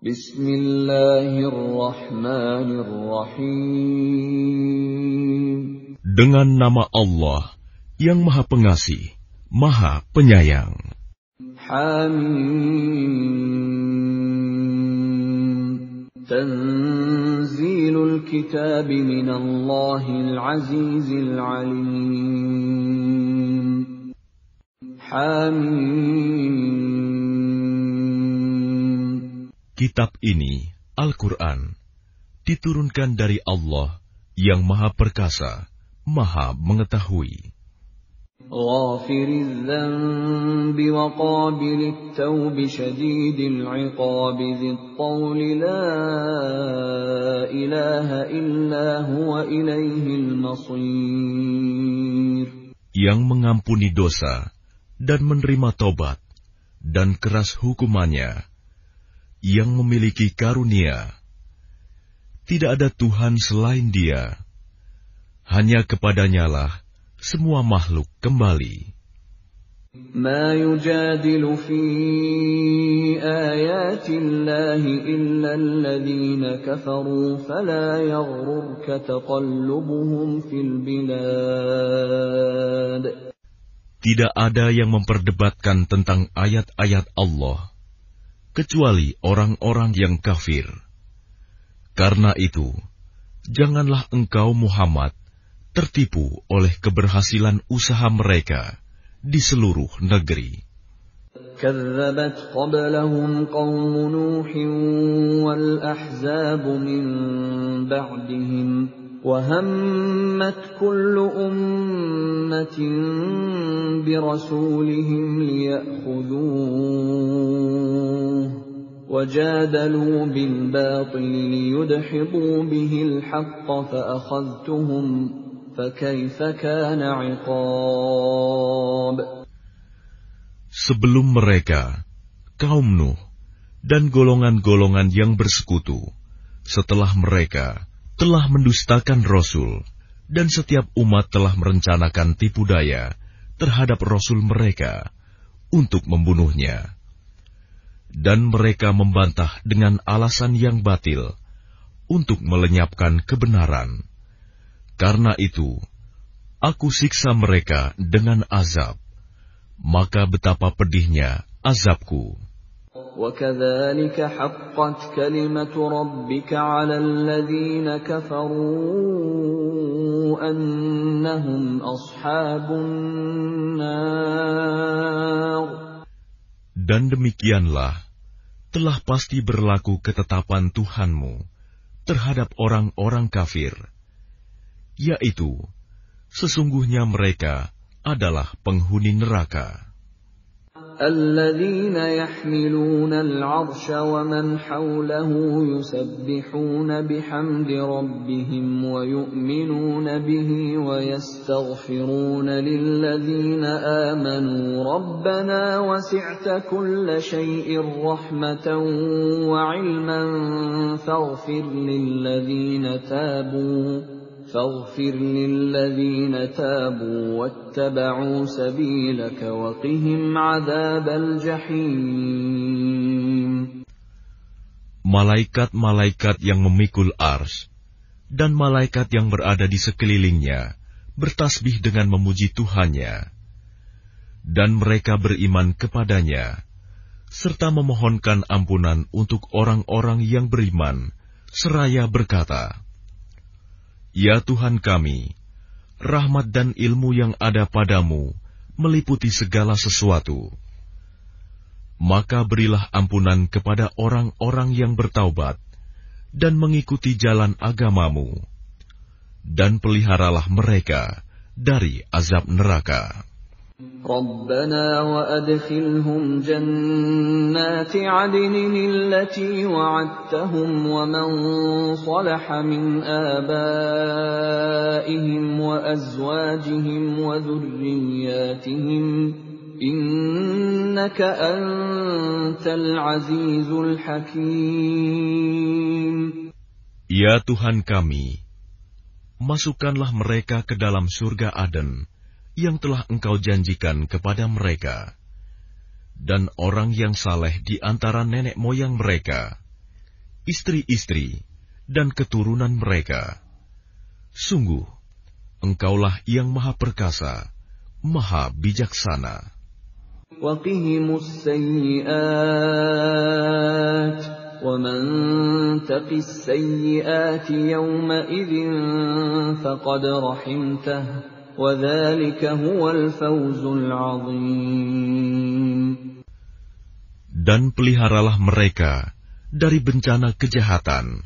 Bismillahirrahmanirrahim. Dengan nama Allah yang Maha Pengasih, Maha Penyayang. Hamim. Tanzilul kitab minallahil azizil alim. Hamim. Kitab ini, Al-Quran, diturunkan dari Allah yang Maha Perkasa, Maha Mengetahui. Ghafiriz dzanbi wa qabilit tawbi syadidil iqabi dzit tawli la ilaha illa huwa ilaihil masir. Yang mengampuni dosa dan menerima tobat dan keras hukumannya, yang memiliki karunia. Tidak ada Tuhan selain Dia. Hanya kepadanyalah semua makhluk kembali. Ma yujadilu fi ayatillahi illa alladhina kafaru fala yaghrurka taqallubuhum fil bilad. Tidak ada yang memperdebatkan tentang ayat-ayat Allah kecuali orang-orang yang kafir. Karena itu, janganlah engkau Muhammad tertipu oleh keberhasilan usaha mereka di seluruh negeri. كذبت قبلهم قوم نوح والأحزاب من بعدهم وهمت كل أمة برسولهم ليأخذوه وجادلوا بالباطل ليدحضوا به الحق فأخذتهم فكيف كان عقاب. Sebelum mereka, kaum Nuh dan golongan-golongan yang bersekutu, setelah mereka telah mendustakan Rasul, dan setiap umat telah merencanakan tipu daya terhadap Rasul mereka untuk membunuhnya. Dan mereka membantah dengan alasan yang batil untuk melenyapkan kebenaran. Karena itu, aku siksa mereka dengan azab. Maka betapa pedihnya azabku. وَكَذَلِكَ حَقَّتْ كَلِمَةُ رَبِّكَ عَلَى الَّذِينَ كَفَرُوا أَنَّهُمْ أَصْحَابُ النَّارِ. Dan demikianlah telah pasti berlaku ketetapan Tuhanmu terhadap orang-orang kafir, yaitu sesungguhnya mereka adalah penghuni neraka. الَّذِينَ يَحْمِلُونَ الْعَرْشَ وَمَنْ حَوْلَهُ يُسَبِّحُونَ بِحَمْدِ رَبِّهِمْ وَيُؤْمِنُونَ بِهِ وَيَسْتَغْفِرُونَ لِلَّذِينَ آمَنُوا رَبَّنَا وَسِعْتَ كُلَّ شَيْءٍ رَحْمَةً وَعِلْمًا فاغفر للذين تابوا واتبعوا سبيلك وقهم عذاب الجحيم. Malaikat-malaikat yang memikul ars dan malaikat yang berada di sekelilingnya bertasbih dengan memuji Tuhannya, dan mereka beriman kepadanya serta memohonkan ampunan untuk orang-orang yang beriman seraya berkata, Ya Tuhan kami, rahmat dan ilmu yang ada padamu meliputi segala sesuatu. Maka berilah ampunan kepada orang-orang yang bertaubat dan mengikuti jalan agamamu, dan peliharalah mereka dari azab neraka. ربنا وأدخلهم جنات عدن التي وعدتهم ومن صلح من آبائهم وأزواجهم وذرياتهم إنك أنت العزيز الحكيم. Ya Tuhan kami, masukkanlah mereka ke dalam surga Aden yang telah Engkau janjikan kepada mereka, dan orang yang saleh di antara nenek moyang mereka, istri-istri, dan keturunan mereka. Sungguh, Engkaulah yang Maha Perkasa, Maha Bijaksana. وَقِهِمُ السَّيِّئَاتِ وَمَنْ تَقِ السَّيِّئَاتِ يَوْمَئِذٍ فَقَدْ رَحِمْتَهُ وَذَلِكَ هُوَ الْفَوْزُ الْعَظِيمُ. Dan peliharalah mereka dari bencana kejahatan,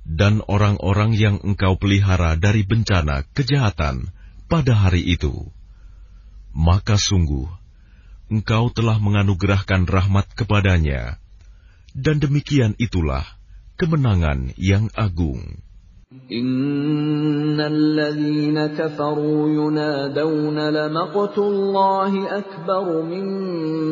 dan orang-orang yang Engkau pelihara dari bencana kejahatan pada hari itu, maka sungguh Engkau telah menganugerahkan rahmat kepadanya, dan demikian itulah kemenangan yang agung. Innal ladzina kafaru yunadawna lamaqtullahi akbaru min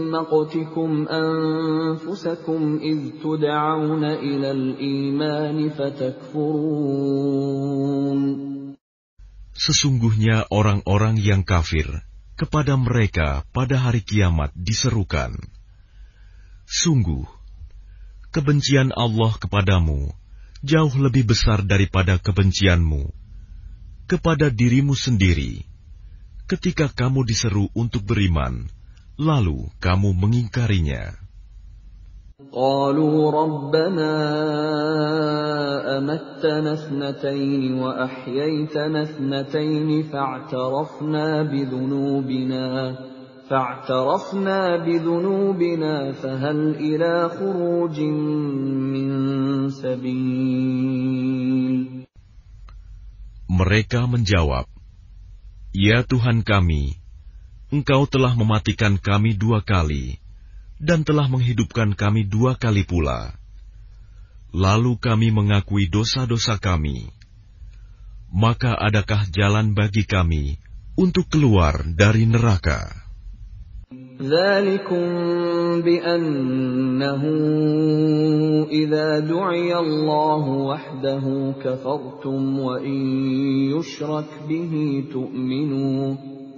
maqtikum anfusakum idh tud'auna ilal imani fatakfurun. Sesungguhnya orang-orang yang kafir, kepada mereka pada hari kiamat diserukan, sungguh, kebencian Allah kepadamu jauh lebih besar daripada kebencianmu kepada dirimu sendiri, ketika kamu diseru untuk beriman, lalu kamu mengingkarinya. قالوا ربنا أمتنا اثنتين وأحييتنا اثنتين فاعترفنا بذنوبنا فهل إلى خروج من سبيل. Mereka menjawab, Ya Tuhan kami, Engkau telah mematikan kami 2 kali, dan telah menghidupkan kami 2 kali pula. Lalu kami mengakui dosa-dosa kami. Maka adakah jalan bagi kami untuk keluar dari neraka? ذَلِكُمْ بِأَنَّهُ إِذَا دُعِيَ اللَّهُ وَحْدَهُ كَفَرْتُمْ وَإِنْ يُشْرَكْ بِهِ تُؤْمِنُوا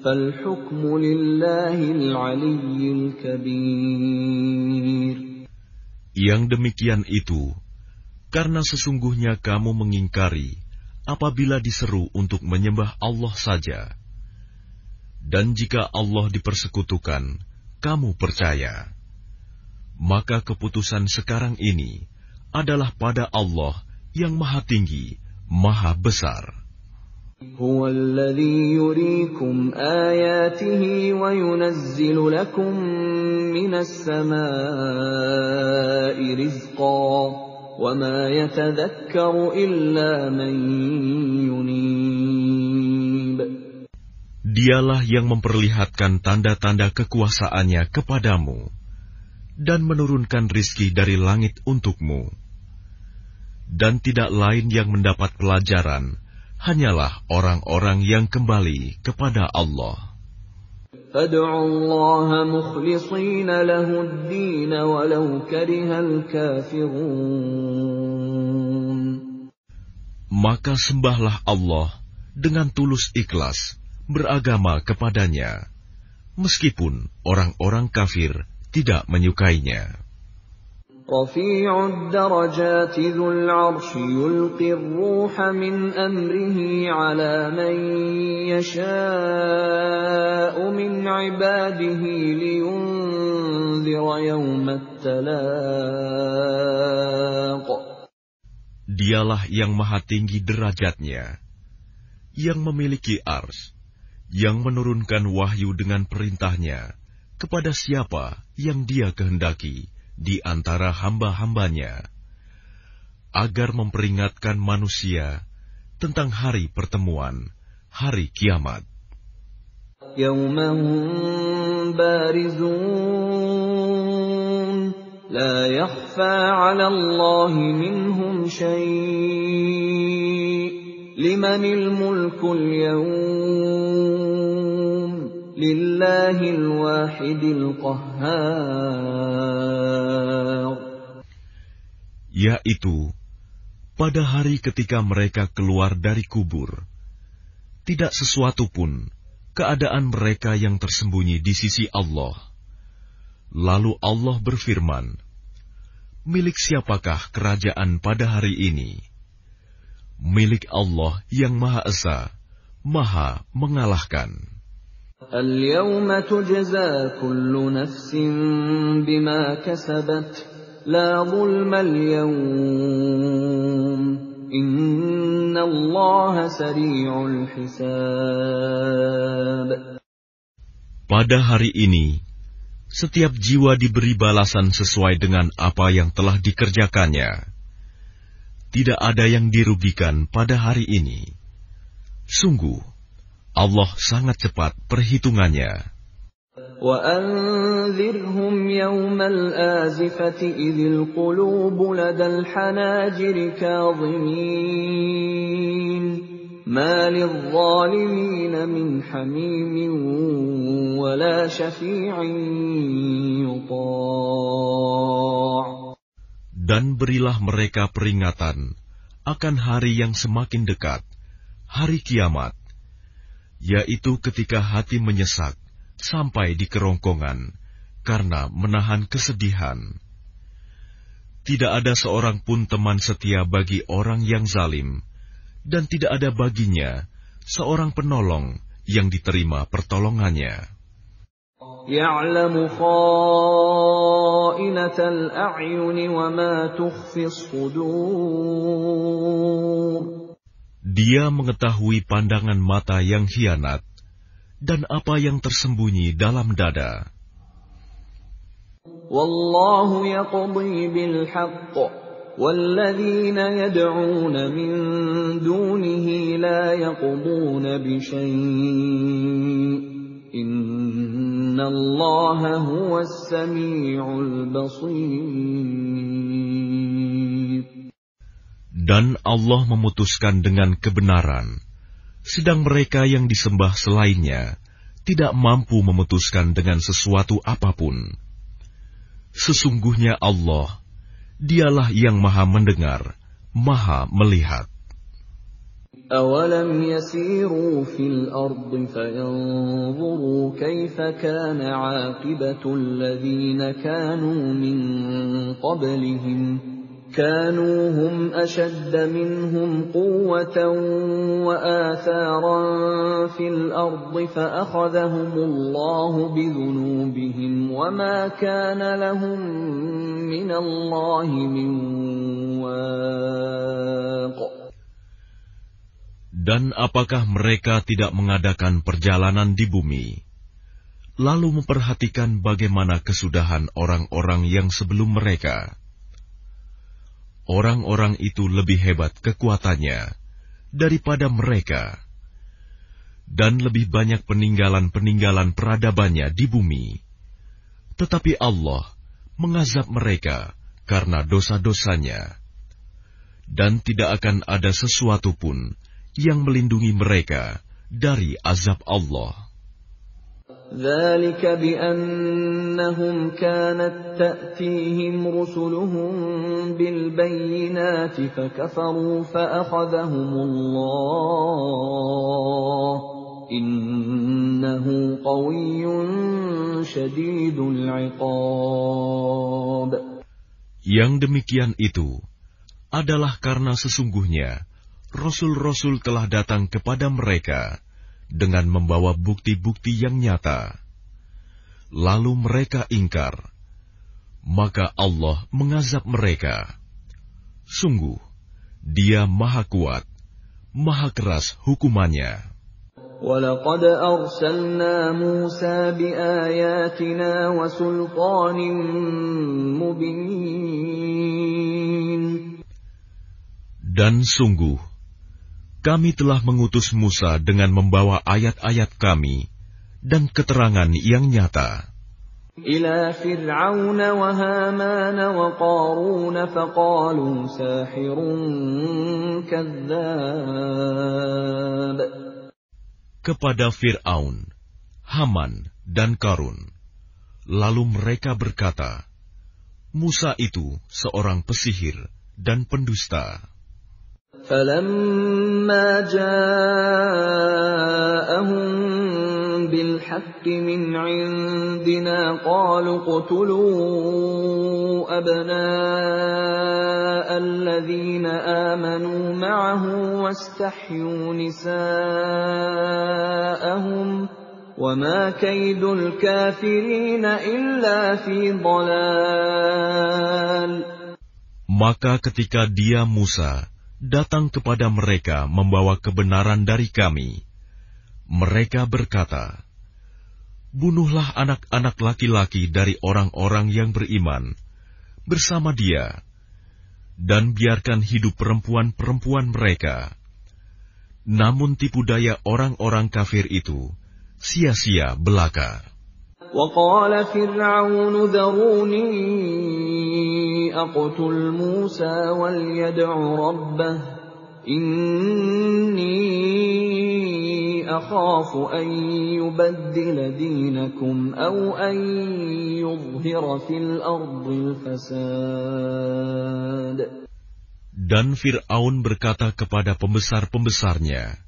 فَالْحُكْمُ لِلَّهِ الْعَلِيِّ الْكَبِيرِ. Yang demikian itu, karena sesungguhnya kamu mengingkari apabila diseru untuk menyembah Allah saja. Dan jika Allah dipersekutukan, kamu percaya. Maka keputusan sekarang ini adalah pada Allah yang Maha Tinggi, Maha Besar. هو الذي يريكم آياته وينزل لكم من السماء رزقا وما يتذكر إلا من ينيب. Dialah yang memperlihatkan tanda-tanda kekuasaannya kepadamu dan menurunkan rizki dari langit untukmu. Dan tidak lain yang mendapat pelajaran hanyalah orang-orang yang kembali kepada Allah. فَادْعُوا اللَّهَ مُخْلِصِينَ لَهُ الدِّينَ وَلَوْ كَرِهَ الْكَافِرُونَ. Maka sembahlah Allah dengan tulus ikhlas, beragama kepadanya, meskipun orang-orang kafir tidak menyukainya. رفيع الدرجات ذو العرش يلقي الروح من أمره على من يشاء من عباده لينذر يوم التلاق. Dialah yang maha tinggi derajatnya, yang memiliki ars, yang menurunkan wahyu dengan perintahnya kepada siapa yang Dia kehendaki di antara hamba-hambanya, agar memperingatkan manusia tentang hari pertemuan, hari kiamat. Yaumahum barizun, la yakhfa 'ala Allahi minhum syai', limanil mulkul yawm, lillahil wahidil qahhar. Yaitu, pada hari ketika mereka keluar dari kubur, tidak sesuatu pun keadaan mereka yang tersembunyi di sisi Allah. Lalu Allah berfirman, milik siapakah kerajaan pada hari ini? Milik Allah yang Maha Esa, Maha mengalahkan. Al-yawma tujza kullu nafsin bima kasabat, la zulma al-yawm, innallaha sari'ul hisab. Pada hari ini, setiap jiwa diberi balasan sesuai dengan apa yang telah dikerjakannya. Tidak ada yang dirugikan pada hari ini. Sungguh, Allah sangat cepat perhitungannya. وَأَنذِرْهُمْ يَوْمَ الْآزِفَةِ إِذِ الْقُلُوبُ لَدَى الْحَنَاجِرِ كَاظِمِينَ مَا لِلظَّالِمِينَ مِنْ حَمِيمٍ وَلَا شَفِيعٍ يُطَاعُ. Dan berilah mereka peringatan akan hari yang semakin dekat, hari kiamat, yaitu ketika hati menyesak sampai di kerongkongan karena menahan kesedihan. Tidak ada seorang pun teman setia bagi orang yang zalim, dan tidak ada baginya seorang penolong yang diterima pertolongannya. يَعْلَمُ خَائِنَةَ الْأَعْيُنِ وَمَا تُخْفِي الصُّدُورُ. Dia mengetahui pandangan mata yang khianat dan apa yang tersembunyi dalam dada. وَاللَّهُ يَقْضِي بِالْحَقِّ وَالَّذِينَ يَدْعُونَ مِن دُونِهِ لَا يَقْضُونَ بِشَيْءٍ إِنَّ اللَّهَ هُوَ السَّمِيعُ الْبَصِيرُ. Dan Allah memutuskan dengan kebenaran, sedang mereka yang disembah selainnya tidak mampu memutuskan dengan sesuatu apapun. Sesungguhnya Allah, Dialah yang Maha mendengar, Maha melihat. أَوَلَمْ يَسِيرُوا فِي الْأَرْضِ فَيَنظُرُوا كَيْفَ كَانَ عَاقِبَةُ الَّذِينَ كَانُوا مِن قَبْلِهِمْ كَانُوا هُمْ أَشَدَّ مِنْهُمْ قُوَّةً وَآثَارًا فِي الْأَرْضِ فَأَخَذَهُمُ اللَّهُ بِذُنُوبِهِمْ وَمَا كَانَ لَهُم مِّنَ اللَّهِ مِن وَاقٍ. Dan apakah mereka tidak mengadakan perjalanan di bumi, lalu memperhatikan bagaimana kesudahan orang-orang yang sebelum mereka? Orang-orang itu lebih hebat kekuatannya daripada mereka, dan lebih banyak peninggalan-peninggalan peradabannya di bumi. Tetapi Allah mengazab mereka karena dosa-dosanya, dan tidak akan ada sesuatu pun yang melindungi mereka dari azab Allah. ذَلِكَ بِأَنَّهُمْ كَانَتْ تَأْتِيهِمْ رُسُلُهُم بِالْبَيِّنَاتِ فَكَفَرُوا فَأَخَذَهُمُ اللَّهُ إِنَّهُ قَوِيٌّ شَدِيدُ الْعِقَابِ. Yang demikian itu adalah karena sesungguhnya Rasul-Rasul telah datang kepada mereka dengan membawa bukti-bukti yang nyata. Lalu mereka ingkar, maka Allah mengazab mereka. Sungguh, Dia Maha Kuat, Maha Keras hukumannya. وَلَقَدْ أَرْسَلْنَا مُوسَى بِآيَاتِنَا وَسُلْطَانٍ مُبِينٍ. Dan sungguh, kami telah mengutus Musa dengan membawa ayat-ayat kami dan keterangan yang nyata. إِلَى فِرْعَوْنَ وَهَامَانَ وَقَارُونَ فَقَالُوا سَاحِرٌ كَذَّابٌ. Kepada Fir'aun, Haman, dan Qarun. Lalu mereka berkata, Musa itu seorang pesihir dan pendusta. فَلَمَّا جَاءَهُم بالحق من عندنا قالوا اقتلوا أبناء الذين آمنوا معه واستحيوا نساءهم وما كيد الكافرين إلا في ضلال. Maka ketika dia Musa datang kepada mereka membawa kebenaran dari kami, mereka berkata, "Bunuhlah anak-anak laki-laki dari orang-orang yang beriman bersama dia, dan biarkan hidup perempuan-perempuan mereka." Namun tipu daya orang-orang kafir itu sia-sia belaka. وقال فرعون ذروني أقتل موسى وليدع ربه إني أخاف أن يبدل دينكم أو أن يظهر في الأرض الفساد. Dan Fir'aun berkata kepada pembesar-pembesarnya,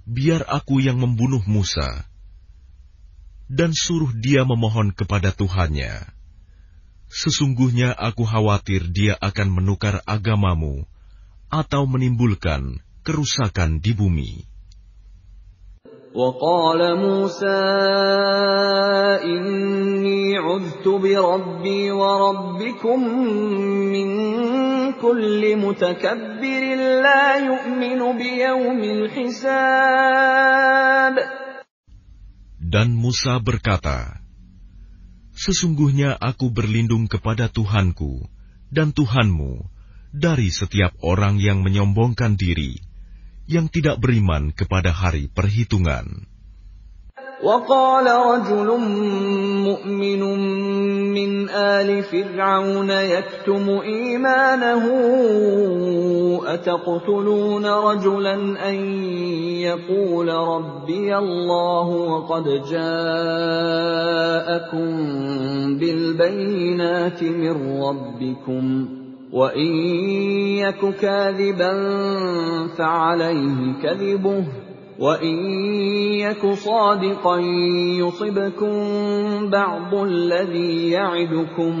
"Biar aku yang membunuh Musa, dan suruh dia memohon kepada Tuhannya. Sesungguhnya aku khawatir dia akan menukar agamamu atau menimbulkan kerusakan di bumi." وقال موسى إني عذت بربي وربكم من كل متكبر لا يؤمن بيوم الحساب. Dan Musa berkata, "Sesungguhnya aku berlindung kepada Tuhanku dan Tuhanmu dari setiap orang yang menyombongkan diri, yang tidak beriman kepada hari perhitungan." وقال رجل مؤمن من آل فرعون يكتم إيمانه أتقتلون رجلا أن يقول ربي الله وقد جاءكم بالبينات من ربكم وإن يك كاذبا فعليه كذبه وَإِنْ يَكُ صَادِقًا يُصِبْكُمْ بَعْضُ الَّذِي يَعِدُكُمْ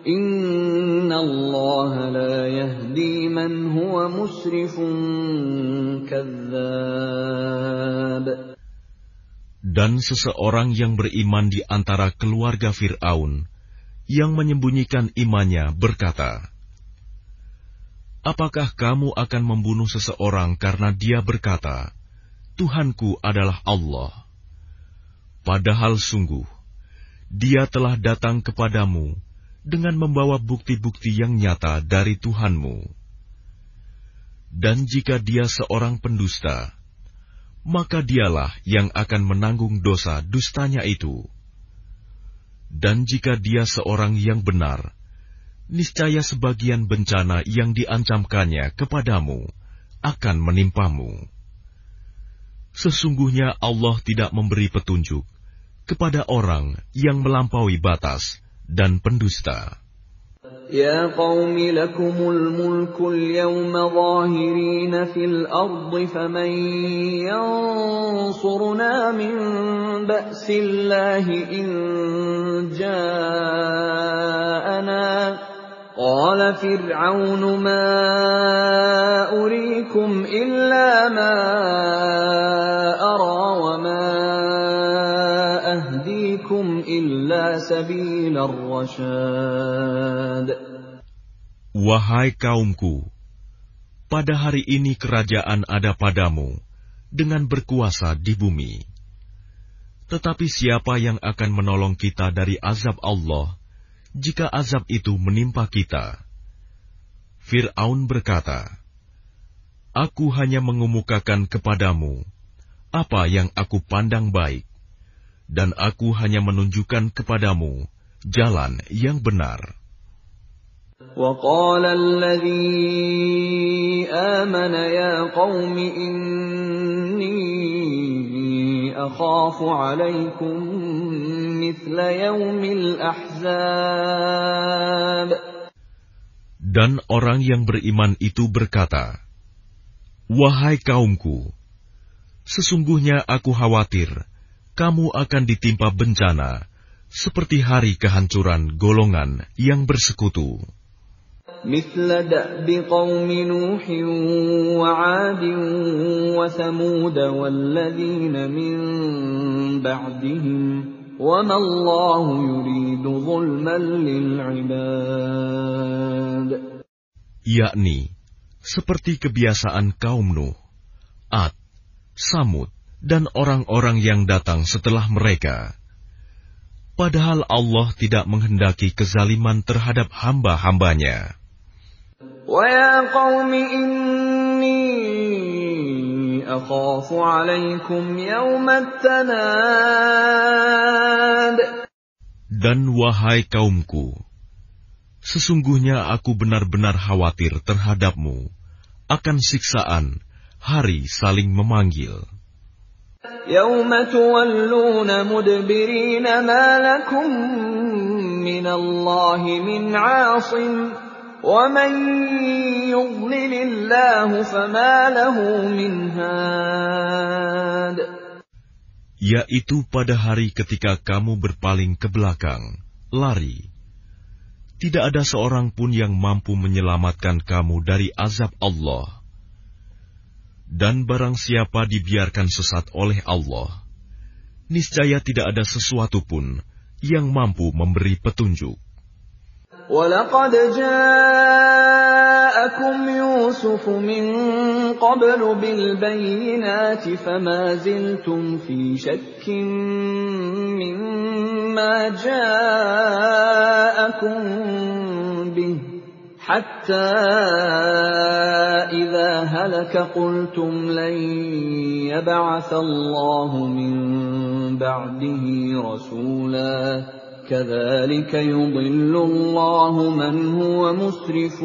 إِنَّ اللَّهَ لَا يَهْدِي مَنْ هُوَ مُسْرِفٌ كَذَّابٌ. Dan seseorang yang beriman di antara keluarga Fir'aun yang menyembunyikan imannya berkata, "Apakah kamu akan membunuh seseorang karena dia berkata, Tuhanku adalah Allah, padahal sungguh dia telah datang kepadamu dengan membawa bukti-bukti yang nyata dari Tuhanmu. Dan jika dia seorang pendusta, maka dialah yang akan menanggung dosa dustanya itu. Dan jika dia seorang yang benar, niscaya sebagian bencana yang diancamkannya kepadamu akan menimpamu. Sesungguhnya Allah tidak memberi petunjuk kepada orang yang melampaui batas dan pendusta." Ya qaumi lakumul mulkul yawma zahirina fil ardi faman yansuruna min ba'sillahi in ja'ana. قال فرعون ما أريكم إلا ما أرى وما أهديكم إلا سبيل الرشاد. Wahai kaumku, pada hari ini kerajaan ada padamu dengan berkuasa di bumi. Tetapi siapa yang akan menolong kita dari azab Allah jika azab itu menimpa kita? Fir'aun berkata, "Aku hanya mengemukakan kepadamu apa yang aku pandang baik, dan aku hanya menunjukkan kepadamu jalan yang benar." وقال الذي آمن يا قوم إني أخاف عليكم مثل يوم الأحزاب. Dan orang yang beriman itu berkata, "Wahai kaumku, sesungguhnya aku khawatir kamu akan ditimpa bencana, seperti hari kehancuran golongan yang bersekutu. مثل دأب قوم نوح وعاد وثمود والذين من بعدهم وما الله يريد ظلما للعباد. Yakni seperti kebiasaan kaum Nuh, Ad, Samud, dan orang-orang yang datang setelah mereka. Padahal Allah tidak menghendaki kezaliman terhadap hamba-hambanya. وَيَا قَوْمِ إِنِّي أَخَافُ عَلَيْكُمْ يَوْمَ التَّنَادِ. Dan wahai kaumku, sesungguhnya aku benar-benar khawatir terhadapmu akan siksaan hari saling memanggil. يَوْمَ تُوَلُّونَ مُدْبِرِينَ مَا لَكُمْ مِنَ اللَّهِ مِنْ عَاصِمٍ وَمَنْ يُضْلِلِ اللَّهُ فَمَا لَهُ مِنْ هَادٍ. Yaitu pada hari ketika kamu berpaling ke belakang, lari. Tidak ada seorang pun yang mampu menyelamatkan kamu dari azab Allah. Dan barang siapa dibiarkan sesat oleh Allah, niscaya tidak ada sesuatu pun yang mampu memberi petunjuk. وَلَقَدْ جَاءَكُمْ يُوسُفُ مِنْ قَبْلُ بِالْبَيِّنَاتِ فَمَا زِلْتُمْ فِي شَكٍّ مِّمَّا جَاءَكُمْ بِهِ حَتَّى إِذَا هَلَكَ قُلْتُمْ لَنْ يَبْعَثَ اللَّهُ مِنْ بَعْدِهِ رَسُولًا كَذَلِكَ يُضِلُّ اللَّهُ مَنْ هُوَ مُسْرِفٌ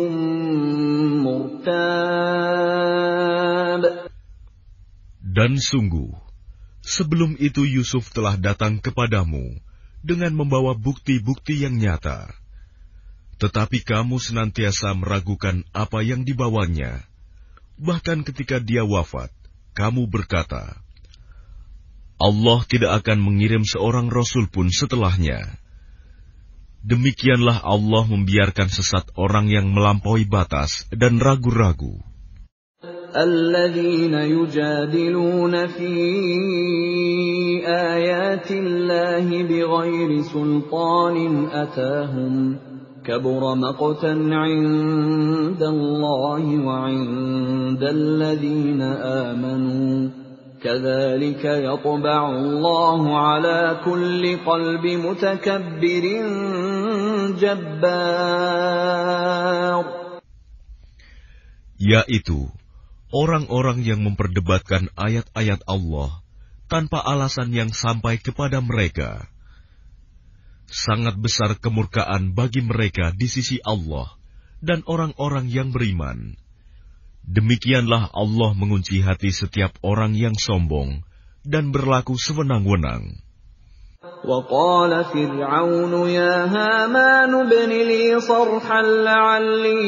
مُرْتَابٌ. Dan sungguh, sebelum itu Yusuf telah datang kepadamu dengan membawa bukti-bukti yang nyata. Tetapi kamu senantiasa meragukan apa yang dibawanya. Bahkan ketika dia wafat, kamu berkata, Allah tidak akan mengirim seorang rasul pun setelahnya. Demikianlah Allah membiarkan sesat orang yang melampaui batas dan ragu-ragu. الَّذِينَ يُجَادِلُونَ فِي آيَاتِ اللَّهِ بِغَيْرِ سُلْطَانٍ أَتَاهُمْ كَبُرَ مَقْتًا عِندَ اللَّهِ وَعِندَ الَّذِينَ آمَنُوا كَذَلِكَ يَطْبَعُ اللَّهُ عَلَى كُلِّ قَلْبِ مُتَكَبِّرٍ جَبَّارٍ. Yaitu orang-orang yang memperdebatkan ayat-ayat Allah tanpa alasan yang sampai kepada mereka. Sangat besar kemurkaan bagi mereka di sisi Allah dan orang-orang yang beriman. Demikianlah Allah mengunci hati setiap orang yang sombong dan berlaku sewenang-wenang. وَقَالَ فِرْعَوْنُ يَا هَامَانُ ابْنِ لِي صَرْحًا لَعَلِّي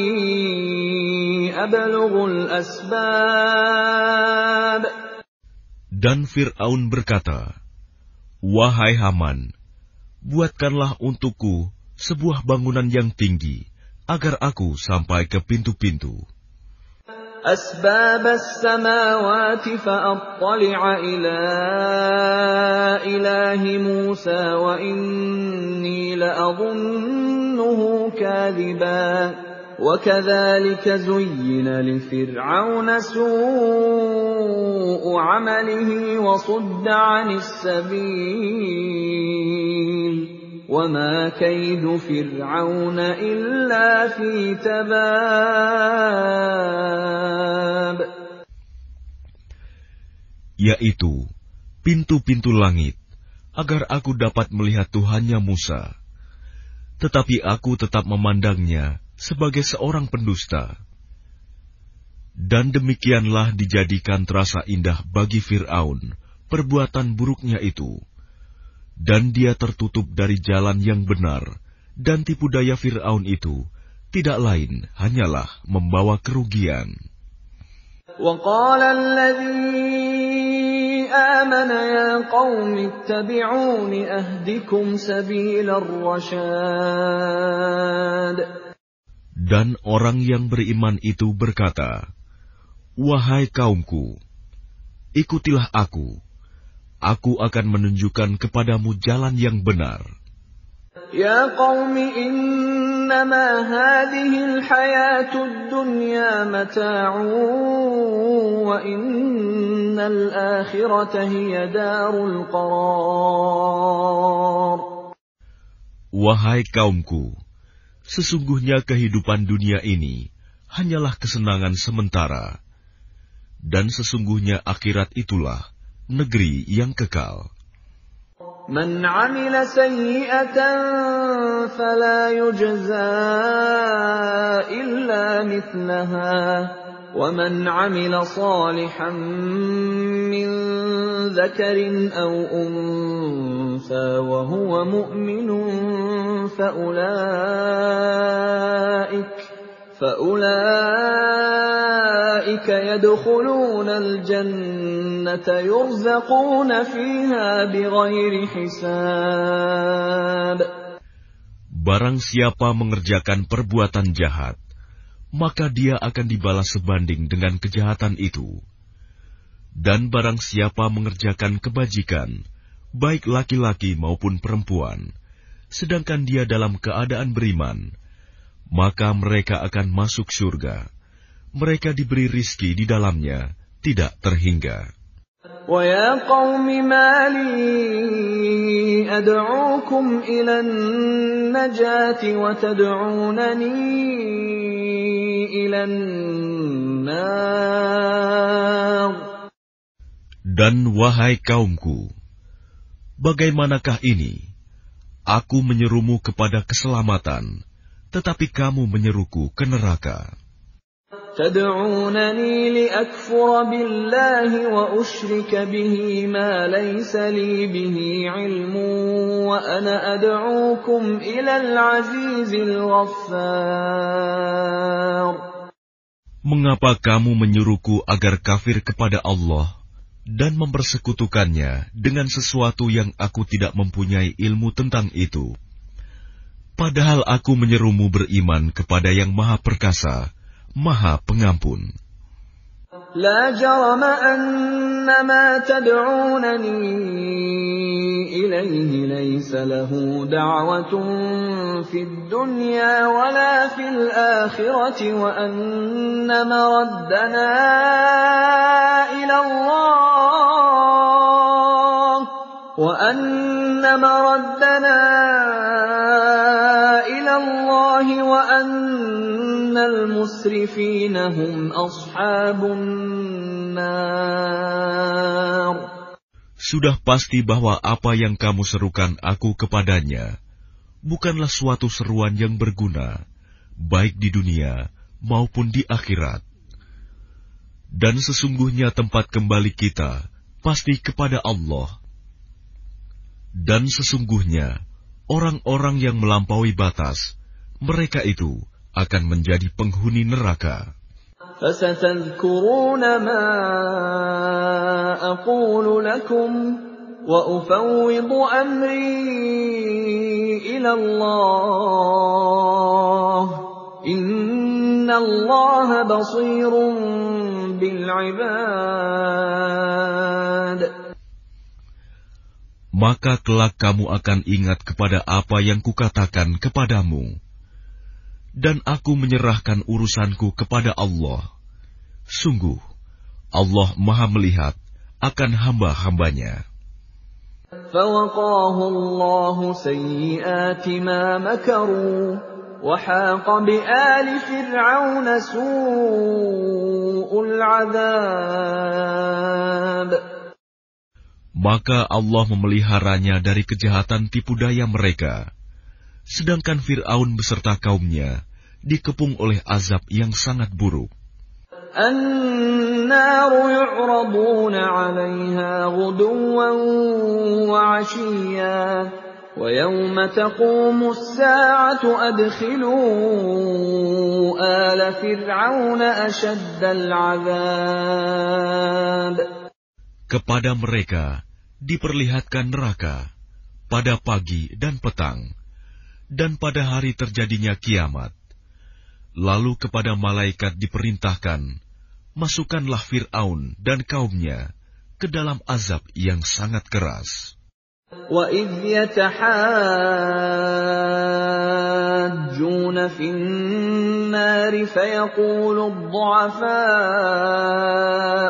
أَبْلُغُ الْأَسْبَابَ. Dan Fir'aun berkata, Wahai Haman, buatkanlah untukku sebuah bangunan yang tinggi, agar aku sampai ke pintu-pintu. أَسْبَابَ السَّمَاوَاتِ فَأَطَّلِعَ إِلَى إِلَٰهِ مُوسَىٰ وَإِنِّي لَأَظُنُّهُ كَاذِبًا وَكَذَلِكَ زُيِّنَ لِفِرْعَوْنَ سُوءُ عَمَلِهِ وَصُدَّ عَنِ السَّبِيلِ وَمَا كَيْدُ فِرْعَوْنَ إِلَّا فِي تَبَابٍ. Yaitu pintu-pintu langit, agar aku dapat melihat Tuhannya Musa. Tetapi aku tetap memandangnya sebagai seorang pendusta. Dan demikianlah dijadikan terasa indah bagi Fir'aun perbuatan buruknya itu. Dan dia tertutup dari jalan yang benar, dan tipu daya Fir'aun itu tidak lain hanyalah membawa kerugian. وقال الذي آمن يا قوم اتبعون أهدكم سبيل الرشاد. Dan orang yang beriman itu berkata, "Wahai kaumku, ikutilah aku. Aku akan menunjukkan kepadamu jalan yang benar." Ya qaumi innama hadhil hayatud dunya mata'un wa innal akhirata hiya darul qarar. Wahai kaumku, sesungguhnya kehidupan dunia ini hanyalah kesenangan sementara, dan sesungguhnya akhirat itulah negeri yang kekal. Man 'amila sayyi'atan fala yujza illa mithlaha wa man 'amila salihan min dhakarin aw untha wa huwa mu'minun فأولئك يدخلون الجنة يرزقون فيها بغير حساب. Barang siapa mengerjakan perbuatan jahat, maka dia akan dibalas sebanding dengan kejahatan itu. Dan barang siapa mengerjakan kebajikan, baik laki-laki maupun perempuan, sedangkan dia dalam keadaan beriman, maka mereka akan masuk surga. Mereka diberi rizki di dalamnya, tidak terhingga. Wa ya qaumi ma li ad'ukum ila an-najati wa tad'unani ila an-nar. Dan wahai kaumku, bagaimanakah ini? Aku menyerumu kepada keselamatan, tetapi kamu menyeruku ke neraka. Tad'unani liakfura billahi wa usyrika bihi ma laysa li bihi ilmun wa ana ad'ukum ilal azizil ghaffar. Mengapa kamu menyuruhku agar kafir kepada Allah dan mempersekutukannya dengan sesuatu yang aku tidak mempunyai ilmu tentang itu? Padahal aku menyerumu beriman kepada yang Maha Perkasa, Maha Pengampun. La jarama annama tad'unani ilayhi laysa lahu da'watun fid dunya wala fil akhirati wa annama raddana ila Allah wa annama raddana ila Allah wa annal musrifina hum ashabun nar. Sudah pasti bahwa apa yang kamu serukan aku kepadanya bukanlah suatu seruan yang berguna, baik di dunia maupun di akhirat. Dan sesungguhnya tempat kembali kita pasti kepada Allah. Dan sesungguhnya orang-orang yang melampaui batas, mereka itu akan menjadi penghuni neraka. فَسَتَذْكُرُونَ مَا أَقُولُ لَكُمْ وَأُفَوِّضُ أَمْرِي إِلَى اللَّهِ إِنَّ اللَّهَ بَصِيرٌ بِالْعِبَادِ. Maka kelak kamu akan ingat kepada apa yang kukatakan kepadamu. Dan aku menyerahkan urusanku kepada Allah. Sungguh, Allah Maha melihat akan hamba-hambanya. فَوَقَاهُ اللَّهُ سَيِّئَاتِ مَا مَكَرُوا وَحَاقَ بِآلِ فِرْعَوْنَ سُوءُ الْعَذَابِ. Maka Allah memeliharanya dari kejahatan tipu daya mereka. Sedangkan Fir'aun beserta kaumnya dikepung oleh azab yang sangat buruk. النَّارُ يُعْرَضُونَ عَلَيْهَا غُدُوًّا وَعَشِيًّا وَيَوْمَ تَقُومُ السَّاعَةُ أَدْخِلُوا آلَ فِرْعَوْنَ أَشَدَّ الْعَذَابِ. Kepada mereka diperlihatkan neraka pada pagi dan petang, dan pada hari terjadinya kiamat. Lalu kepada malaikat diperintahkan, masukkanlah Fir'aun dan kaumnya ke dalam azab yang sangat keras. وَإِذْ يَتَحَاجُّونَ فِي النَّارِ فَيَقُولُ الضُّعَفَاءُ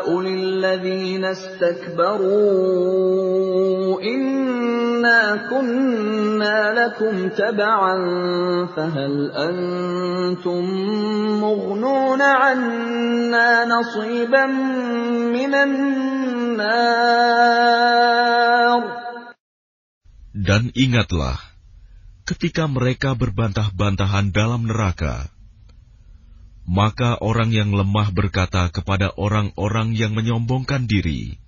لِلَّذِينَ اسْتَكْبَرُوا إِنَّا كُنَّا لَكُمْ تَبَعًا فَهَلْ أَنْتُمْ مُغْنُونَ عَنَّا نَصِيبًا مِنَ النَّارِ. Dan ingatlah, ketika mereka berbantah-bantahan dalam neraka, maka orang yang lemah berkata kepada orang-orang yang menyombongkan diri,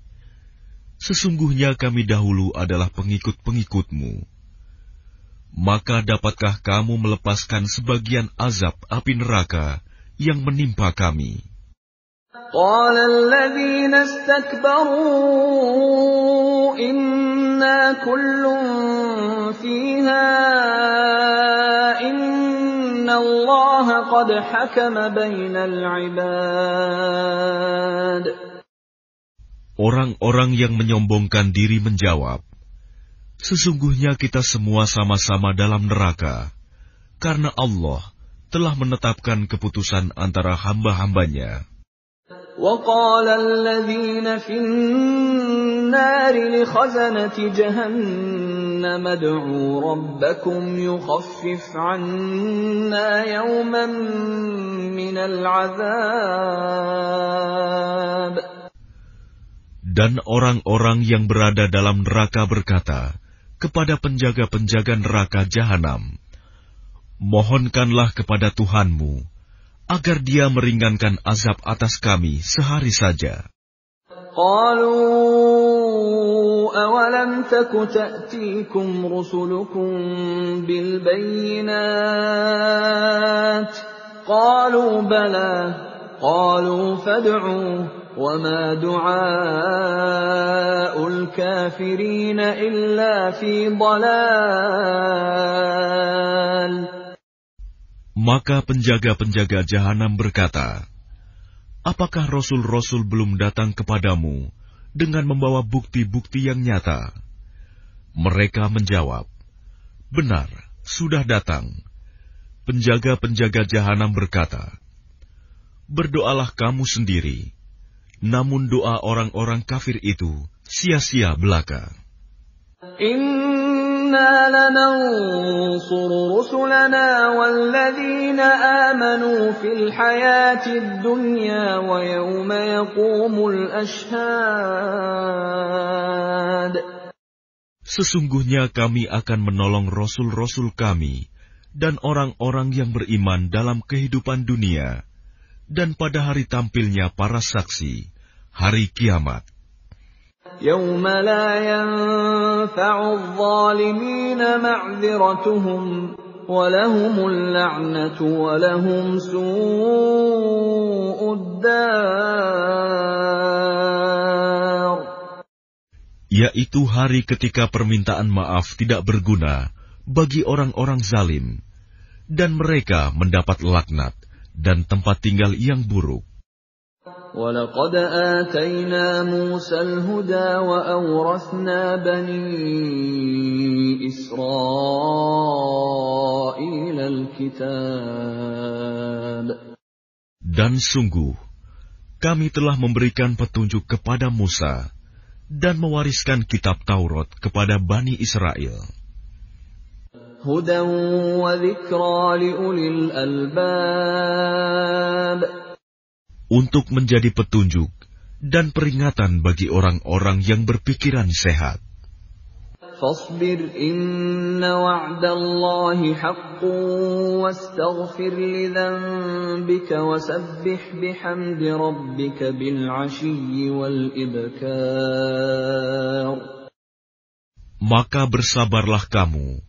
sesungguhnya kami dahulu adalah pengikut-pengikutmu. Maka dapatkah kamu melepaskan sebagian azab api neraka yang menimpa kami? قال الذين استكبروا إنا كل فيها إن الله قد حكم بين العباد. Orang-orang yang menyombongkan diri menjawab, sesungguhnya kita semua sama-sama dalam neraka, karena Allah telah menetapkan keputusan antara hamba-hambanya. وَقَالَ الَّذِينَ فِي النَّارِ لِخَزَنَةِ جَهَنَّمَ ادْعُوا رَبَّكُمْ يُخَفِّفْ عَنَّا يَوْمًا مِنَ الْعَذَابِ. Dan orang-orang yang berada dalam neraka berkata kepada penjaga-penjaga neraka Jahanam, mohonkanlah kepada Tuhanmu agar dia meringankan azab atas kami sehari saja. قالوا أولم تك تأتيكم رسلكم بالبينات قالوا بلى قالوا فادعوا وما دعاء الكافرين إلا في ضلال. Maka penjaga-penjaga Jahanam berkata, apakah Rasul-Rasul belum datang kepadamu dengan membawa bukti-bukti yang nyata? Mereka menjawab, benar, sudah datang. Penjaga-penjaga Jahanam berkata, berdoalah kamu sendiri, namun doa orang-orang kafir itu sia-sia belaka. إِنَّا لَنَنصُرُ رُسُلَنَا وَالَّذِينَ آمَنُوا فِي الْحَيَاةِ الدُّنْيَا وَيَوْمَ يَقُومُ الْأَشْهَادُ. Sesungguhnya kami akan menolong Rasul-Rasul kami dan orang-orang yang beriman dalam kehidupan dunia dan pada hari tampilnya para saksi, hari kiamat. يَوْمَ لَا يَنفَعُ الظَّالِمِينَ مَعْذِرَتُهُمْ وَلَهُمُ اللَّعْنَةُ وَلَهُمْ سُوءُ الدَّارِ. Yaitu hari ketika permintaan maaf tidak berguna bagi orang-orang zalim, dan mereka mendapat laknat dan tempat tinggal yang buruk. وَلَقَدْ آتَيْنَا مُوسَى الْهُدَى وَأَوْرَثْنَا بَنِي إِسْرَائِيلَ الْكِتَابَ. Dan sungguh, kami telah memberikan petunjuk kepada Musa dan mewariskan kitab Taurat kepada Bani Israel. هُدًى وَذِكْرَى لِأُولِي الْأَلْبَابِ. Untuk menjadi petunjuk dan peringatan bagi orang-orang yang berpikiran sehat. فاصبر إن وعد الله حق واستغفر لذنبك وسبح بحمد ربك بالعشي والإبكار. Maka bersabarlah kamu,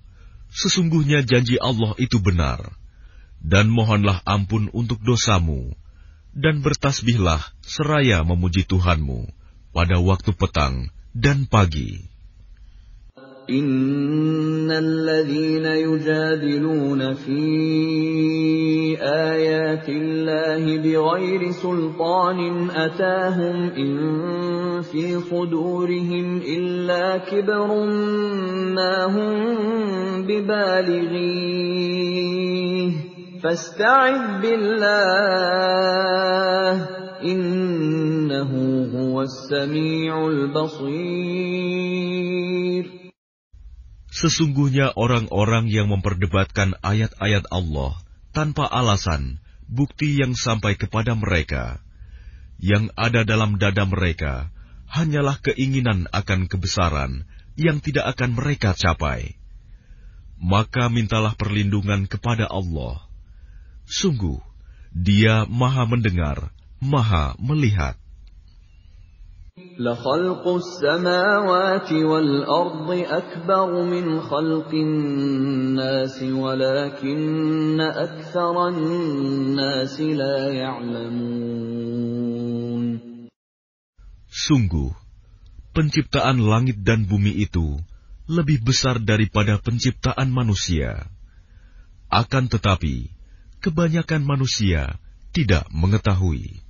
sesungguhnya janji Allah itu benar, dan mohonlah ampun untuk dosamu, dan bertasbihlah seraya memuji Tuhanmu pada waktu petang dan pagi. Innalladzina yujadiluna fi ayatillahi bighairi sultanin atahum in fi sudurihim illa kibrun ma hum bibalighi fasta'idh billah innahu huwas sami'ul basir. Sesungguhnya orang-orang yang memperdebatkan ayat-ayat Allah tanpa alasan, bukti yang sampai kepada mereka, yang ada dalam dada mereka hanyalah keinginan akan kebesaran yang tidak akan mereka capai. Maka mintalah perlindungan kepada Allah. Sungguh, Dia Maha mendengar, Maha melihat. لَخَلْقُ السَّمَاوَاتِ وَالْأَرْضِ أَكْبَرُ مِنْ خَلْقِ النَّاسِ وَلَكِنَّ أَكْثَرَ النَّاسِ لَا يَعْلَمُونَ. Sungguh, penciptaan langit dan bumi itu lebih besar daripada penciptaan manusia. Akan tetapi, kebanyakan manusia tidak mengetahui.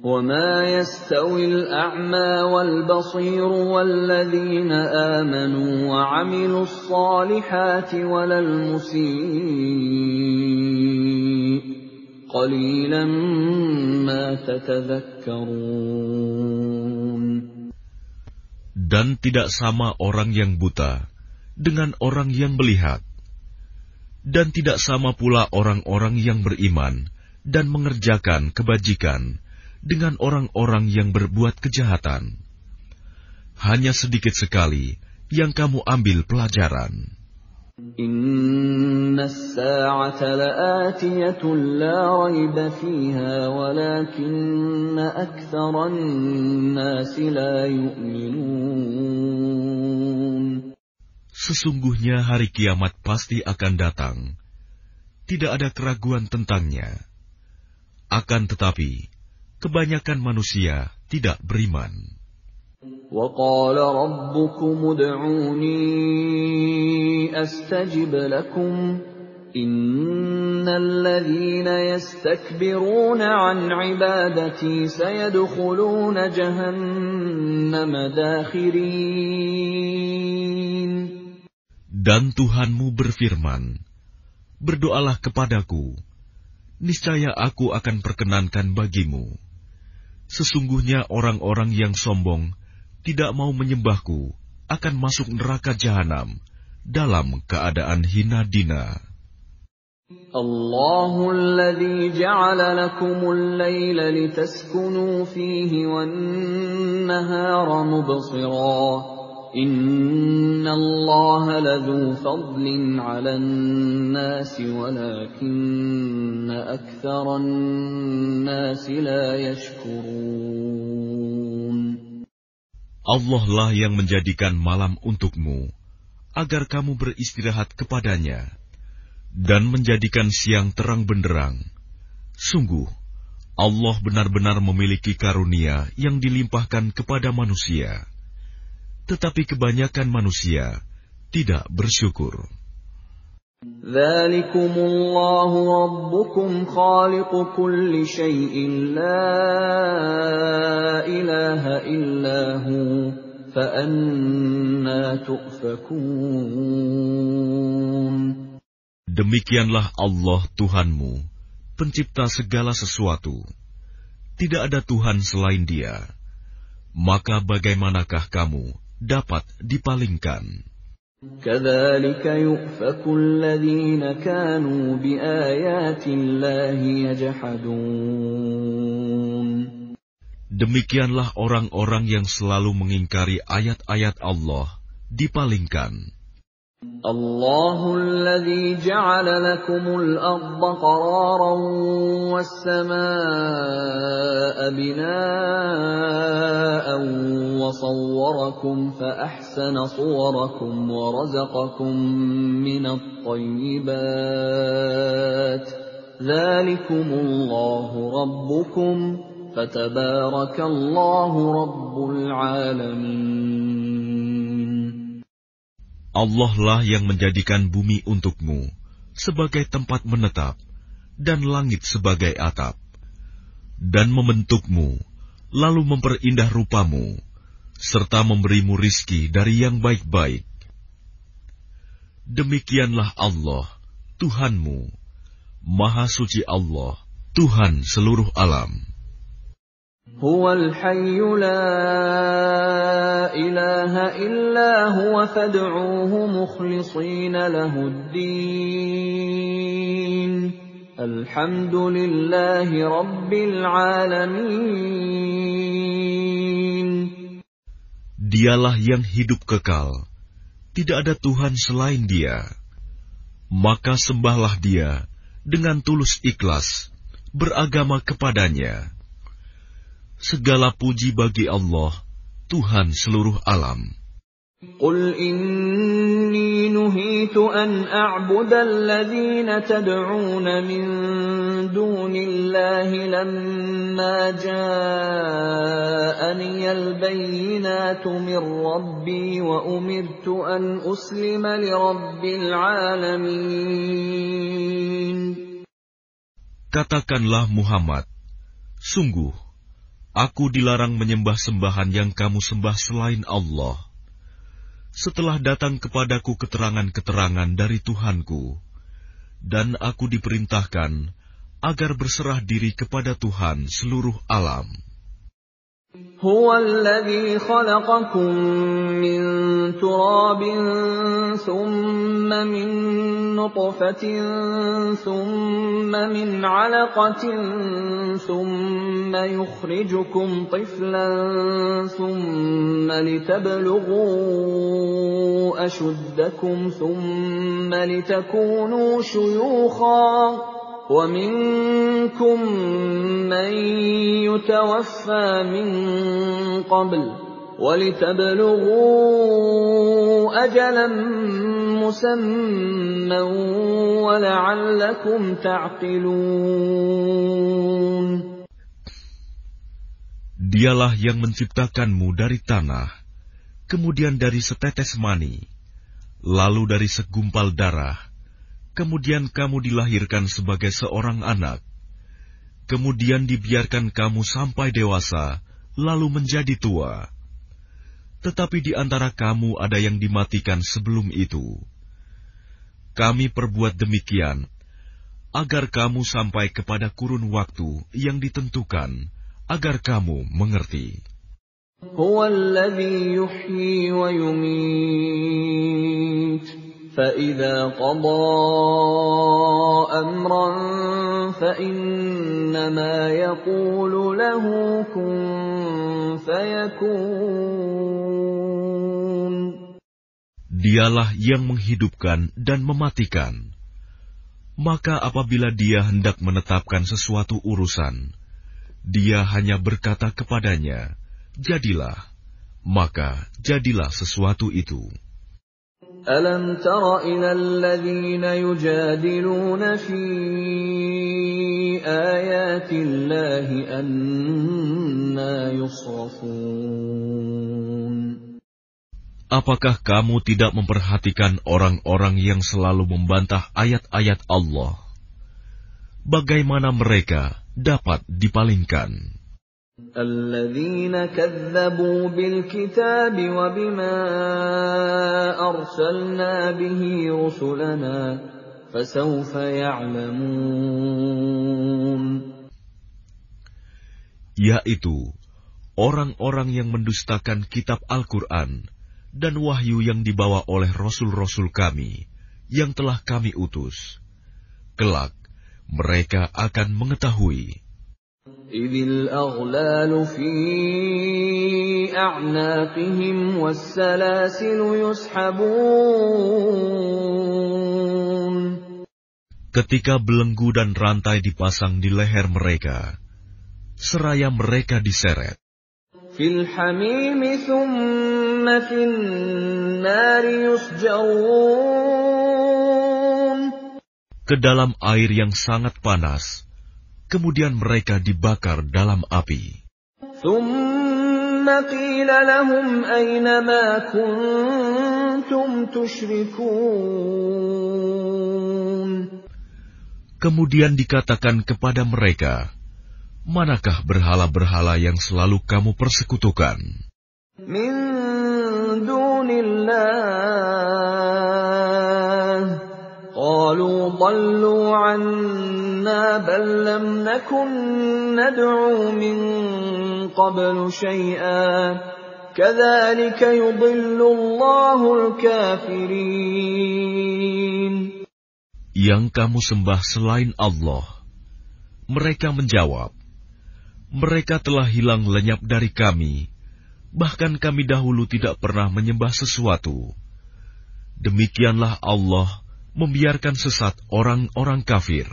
وَمَا يَسْتَوِي الْأَعْمَى وَالْبَصِيرُ وَالَّذِينَ آمَنُوا وَعَمِلُوا الصَّالِحَاتِ وَلَا الْمُسِيءُ قَلِيلًا مَا تَتَذَكَّرُونَ. Dan tidak sama orang yang buta dengan orang yang melihat. Dan tidak sama pula orang-orang yang beriman dan mengerjakan kebajikan dengan orang-orang yang berbuat kejahatan. Hanya sedikit sekali yang kamu ambil pelajaran. Inna as-sa'ata la'atiyatun la rayba fiha walakinna aktharan nasi la yu'minun. Sesungguhnya hari kiamat pasti akan datang. Tidak ada keraguan tentangnya. Akan tetapi, kebanyakan manusia tidak beriman. وَقَالَ رَبُّكُمُ ادْعُونِي أَسْتَجِبْ لَكُمْ إِنَّ الَّذِينَ يَسْتَكْبِرُونَ عَنْ عِبَادَتِي سَيَدْخُلُونَ جَهَنَّمَ دَاخِرِينَ. Dan Tuhanmu berfirman, berdoalah kepadaku, niscaya aku akan perkenankan bagimu. Sesungguhnya orang-orang yang sombong tidak mau menyembahku akan masuk neraka jahanam dalam keadaan hina dina. Allahul ladzi ja'ala lakumul laila litaskunu fihi wan nahara mubsira. Innallaha ladzu fadlin 'alan nasi walakinna aktsaran nasi la yashkurun. Allah lah yang menjadikan malam untukmu agar kamu beristirahat kepadanya dan menjadikan siang terang benderang. Sungguh, Allah benar-benar memiliki karunia yang dilimpahkan kepada manusia. Tetapi kebanyakan manusia tidak bersyukur. Dzalikumullahu rabbukum khaliqu kulli syai'in la ilaha illahu fa anna tu'fakun. Demikianlah Allah Tuhanmu, pencipta segala sesuatu. Tidak ada Tuhan selain Dia. Maka bagaimanakah kamu dapat dipalingkan? Kadzalika yu'faku alladziina kaanuu biaayatillahi yajhadun. Demikianlah orang-orang yang selalu mengingkari ayat-ayat Allah dipalingkan. الله الذي جعل لكم الأرض قرارا والسماء بناء وصوركم فأحسن صوركم ورزقكم من الطيبات ذلكم الله ربكم فتبارك الله رب العالمين. Allah lah yang menjadikan bumi untukmu sebagai tempat menetap dan langit sebagai atap, dan membentukmu, lalu memperindah rupamu, serta memberimu rizki dari yang baik-baik. Demikianlah Allah, Tuhanmu, Maha Suci Allah, Tuhan seluruh alam. Huwal hayyu la ilaha illa huwa fad'uuhu mukhlishina lahuddin. Alhamdulillahi rabbil alamin. Dialah yang hidup kekal, tidak ada Tuhan selain Dia. Maka sembahlah Dia dengan tulus ikhlas, beragama kepadanya. Segala puji bagi Allah, Tuhan seluruh alam. Qul inni nuhitu an a'buda alladhina tad'una min dunillahi lamma ja'ani al-bayyinatu min rabbi wa umirtu an uslima li rabbil alamin. Katakanlah Muhammad, sungguh, aku dilarang menyembah sembahan yang kamu sembah selain Allah. Setelah datang kepadaku keterangan-keterangan dari Tuhanku, dan aku diperintahkan agar berserah diri kepada Tuhan seluruh alam. Huwa alladhi khalaqakum min turabin thumma min nutfatin thumma min 'alaqatin thumma yukhrijukum tiflan thumma litablughu ashuddakum thumma litakunu shuyukhan وَمِنكُم مَّن يُتَوَفَّى مِن قَبْلُ وَلِتَبْلُغُوا أَجَلًا مُّسَمًّى وَلَعَلَّكُمْ تَعْقِلُونَ. Dialah yang menciptakanmu dari tanah, kemudian dari setetes mani, lalu dari segumpal darah. Kemudian kamu dilahirkan sebagai seorang anak. Kemudian dibiarkan kamu sampai dewasa, lalu menjadi tua. Tetapi di antara kamu ada yang dimatikan sebelum itu. Kami perbuat demikian, agar kamu sampai kepada kurun waktu yang ditentukan, agar kamu mengerti. Huwa alladhi yuhyi wa yumit. فَإِذَا قَضَى أَمْرًا فَإِنَّمَا يَقُولُ لَهُ كُن فَيَكُونُ. Dialah yang menghidupkan dan mematikan. Maka apabila Dia hendak menetapkan sesuatu urusan, Dia hanya berkata kepadanya, jadilah, maka jadilah sesuatu itu. أَلَمْ تَرَ إِلَى الَّذِينَ يُجَادِلُونَ فِي آيَاتِ اللَّهِ أَنَّىٰ يُصْرَفُونَ. Apakah kamu tidak memperhatikan orang-orang yang selalu membantah ayat-ayat Allah? Bagaimana mereka dapat dipalingkan? الَّذِينَ كَذَّبُوا بِالْكِتَابِ وَبِمَا أَرْسَلْنَا بِهِ رُسُلَنَا فَسَوْفَ يَعْلَمُونَ. Yaitu orang-orang yang mendustakan kitab Al-Quran dan wahyu yang dibawa oleh rasul-rasul kami yang telah kami utus. Kelak mereka akan mengetahui. إِذِ الْأَغْلَالُ فِي أَعْنَاقِهِمْ وَالسَّلَاسِلُ يُسْحَبُونَ. Ketika belenggu dan rantai dipasang di leher mereka, seraya mereka diseret. Fil hamimi thumma fin nari yusjarun. Ke dalam air yang sangat panas, kemudian mereka dibakar dalam api. Thumma qila lahum ayna ma kuntum tushrikun. Kemudian dikatakan kepada mereka, manakah berhala-berhala yang selalu kamu persekutukan? Min dunillah. Qalu dallu anna bal lam nakun nad'u min qablu syai'an. Kadzalika yudillu Allahul kafirin. Yang kamu sembah selain Allah. Mereka menjawab, mereka telah hilang lenyap dari kami, bahkan kami dahulu tidak pernah menyembah sesuatu. Demikianlah Allah membiarkan sesat orang-orang kafir.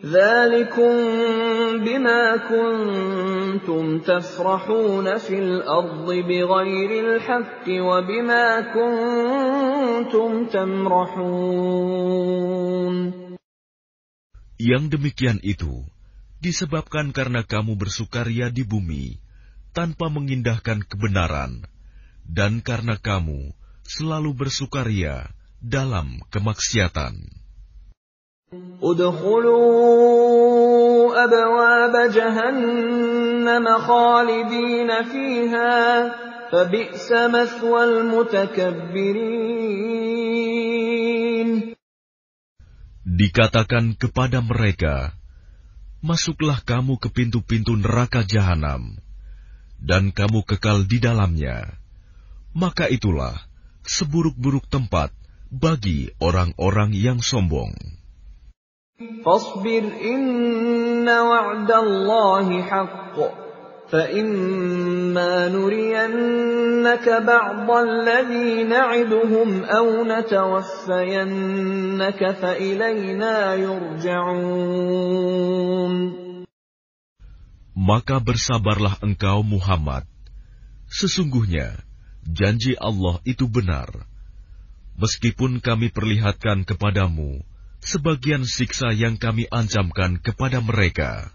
Dzalikum bima kuntum tafrahuna fil ardi bighairil haqqi wa bima kuntum tamrahun. Yang demikian itu disebabkan karena kamu bersukaria di bumi tanpa mengindahkan kebenaran, dan karena kamu selalu bersukaria dalam kemaksiatan. Udkhulu abwaab jahannam khalidina fiha fabi'sa mathwal mutakabbirin. Dikatakan kepada mereka, masuklah kamu ke pintu-pintu neraka jahanam, dan kamu kekal di dalamnya. Maka itulah seburuk-buruk tempat bagi orang-orang yang sombong. Fasbir inna wa'dallahi haqq, fa imma nuriyannaka ba'dal ladzi na'iduhum aw natawaffayannaka fa ilayna yurja'un. Maka bersabarlah engkau Muhammad. Sesungguhnya janji Allah itu benar. Meskipun kami perlihatkan kepadamu sebagian siksa yang kami ancamkan kepada mereka,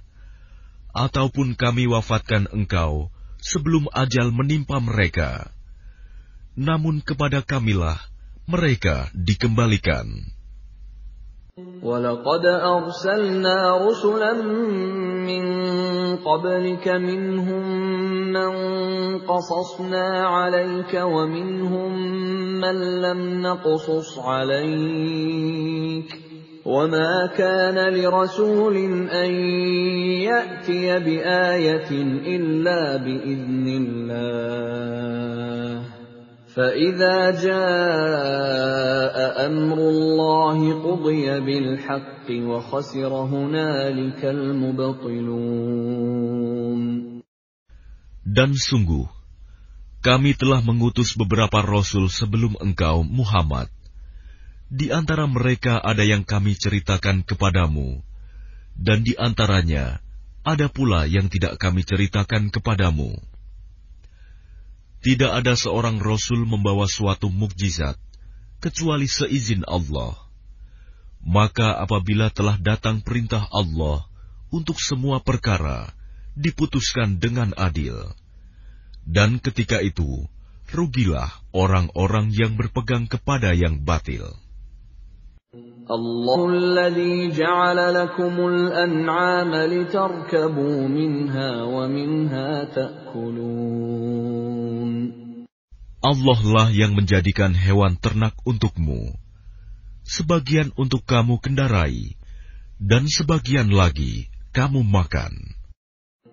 ataupun kami wafatkan engkau sebelum ajal menimpa mereka, namun kepada kamilah mereka dikembalikan. وَلَقَدْ أَرْسَلْنَا رُسُلًا مِّن قَبْلِكَ مِنْهُم مَّن قَصَصْنَا عَلَيْكَ وَمِنْهُم مَّن لَّمْ نَقْصُصْ عَلَيْكَ وَمَا كَانَ لِرَسُولٍ أَن يَأْتِيَ بِآيَةٍ إِلَّا بِإِذْنِ اللَّهِ فَإِذَا جَاءَ أَمْرُ اللَّهِ قُضِيَ بِالْحَقِّ وَخَسِرَ هُنَالِكَ الْمُبْطِلُونَ. Dan sungguh, kami telah mengutus beberapa rasul sebelum engkau, Muhammad. Di antara mereka ada yang kami ceritakan kepadamu, dan di antaranya ada pula yang tidak kami ceritakan kepadamu. Tidak ada seorang rasul membawa suatu mukjizat, kecuali seizin Allah. Maka apabila telah datang perintah Allah untuk semua perkara, diputuskan dengan adil. Dan ketika itu, rugilah orang-orang yang berpegang kepada yang batil. Allahul ladzi ja'ala lakumul an'ama litarkabu minha wa minha ta'kulun. Allah lah yang menjadikan hewan ternak untukmu, sebagian untuk kamu kendarai, dan sebagian lagi kamu makan.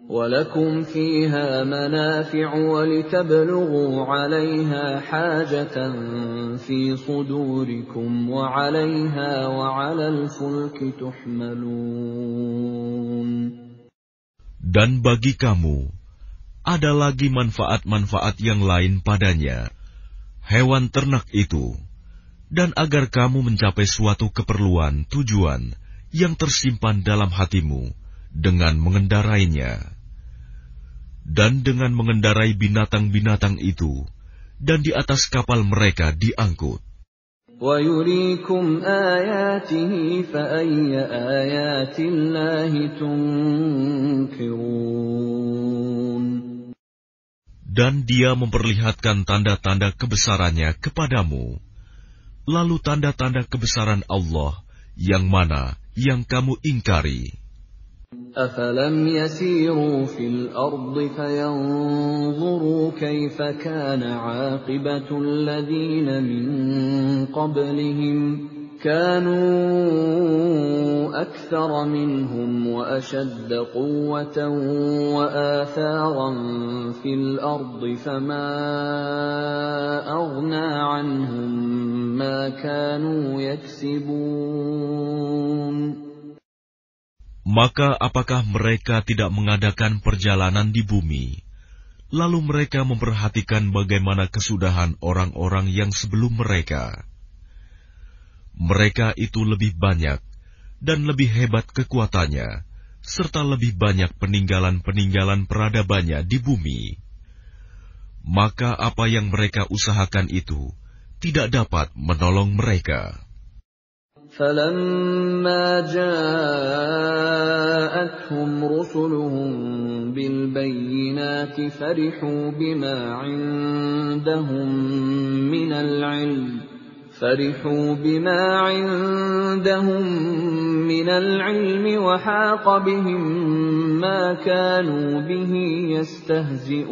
وَلَكُمْ فِيهَا مَنَافِعُ وَلِتَبْلُغُوا عَلَيْهَا حَاجَةً فِي صُدُورِكُمْ وَعَلَيْهَا وَعَلَى الْفُلْكِ تُحْمَلُونَ. Dan bagi kamu, ada lagi manfaat-manfaat yang lain padanya, hewan ternak itu, dan agar kamu mencapai suatu keperluan tujuan yang tersimpan dalam hatimu dengan mengendarainya. Dan dengan mengendarai binatang-binatang itu, dan di atas kapal mereka diangkut. وَيُرِيكُمْ آيَاتِهِ فَأَيَّ آيَاتِ اللَّهِ تُنْكِرُونَ. Dan Dia memperlihatkan tanda-tanda kebesarannya kepadamu. Lalu tanda-tanda kebesaran Allah yang mana yang kamu ingkari? أَفَلَمْ يَسِيرُوا فِي الْأَرْضِ فَيَنْظُرُوا كَيْفَ كَانَ عَاقِبَةُ الَّذِينَ مِنْ قَبْلِهِمْ كَانُوا أَكْثَرَ مِنْهُمْ وَأَشَدَّ قُوَّةً وَآثَارًا فِي الْأَرْضِ فَمَا أَغْنَى عَنْهُمْ مَا كَانُوا يَكْسِبُونَ. Maka apakah mereka tidak mengadakan perjalanan di bumi, lalu mereka memperhatikan bagaimana kesudahan orang-orang yang sebelum mereka? Mereka itu lebih banyak dan lebih hebat kekuatannya, serta lebih banyak peninggalan-peninggalan peradabannya di bumi. Maka apa yang mereka usahakan itu tidak dapat menolong mereka. فَلَمَّا جَاءَتْهُمْ رُسُلُهُم بِالْبَيِّنَاتِ فَرِحُوا بِمَا عِندَهُم مِّنَ الْعِلْمِ وَحَاقَ بِهِم مَّا كَانُوا بِهِ يَسْتَهْزِئُونَ.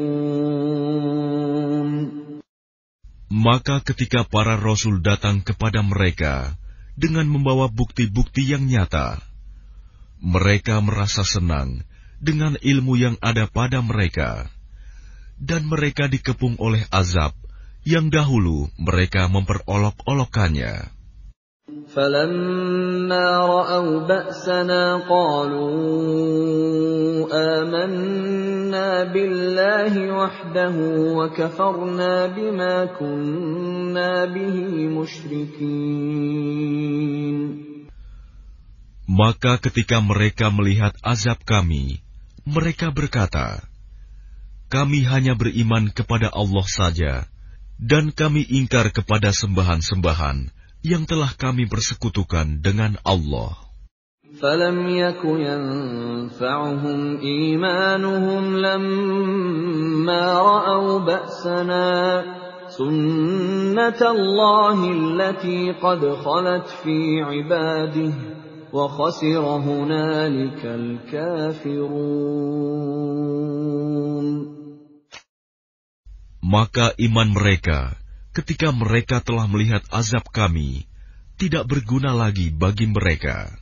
Maka ketika para rasul datang kepada mereka dengan membawa bukti-bukti yang nyata, mereka merasa senang dengan ilmu yang ada pada mereka, dan mereka dikepung oleh azab yang dahulu mereka memperolok-olokkannya. فَلَمَّا رَأَوْا بَأْسَنَا قَالُوا آمَنَّا بِاللَّهِ وَحْدَهُ وَكَفَرْنَا بِمَا كُنَّا بِهِ مُشْرِكِينَ. Maka ketika mereka melihat azab kami, mereka berkata, kami hanya beriman kepada Allah saja, dan kami ingkar kepada sembahan-sembahan yang telah kami persekutukan dengan Allah. فَلَمْ يَكُ يَنفَعُهُمْ إِيمَانُهُمْ لَمَّا رَأَوْا بَأْسَنَا سُنَّةَ اللَّهِ الَّتِي قَدْ خَلَتْ فِي عِبَادِهِ وَخَسِرَ هُنَالِكَ الْكَافِرُونَ. Maka iman mereka ketika mereka telah melihat azab kami tidak berguna lagi bagi mereka.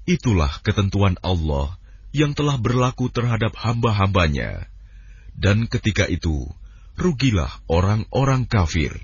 Itulah ketentuan Allah yang telah berlaku terhadap hamba-hambanya, dan ketika itu rugilah orang-orang kafir.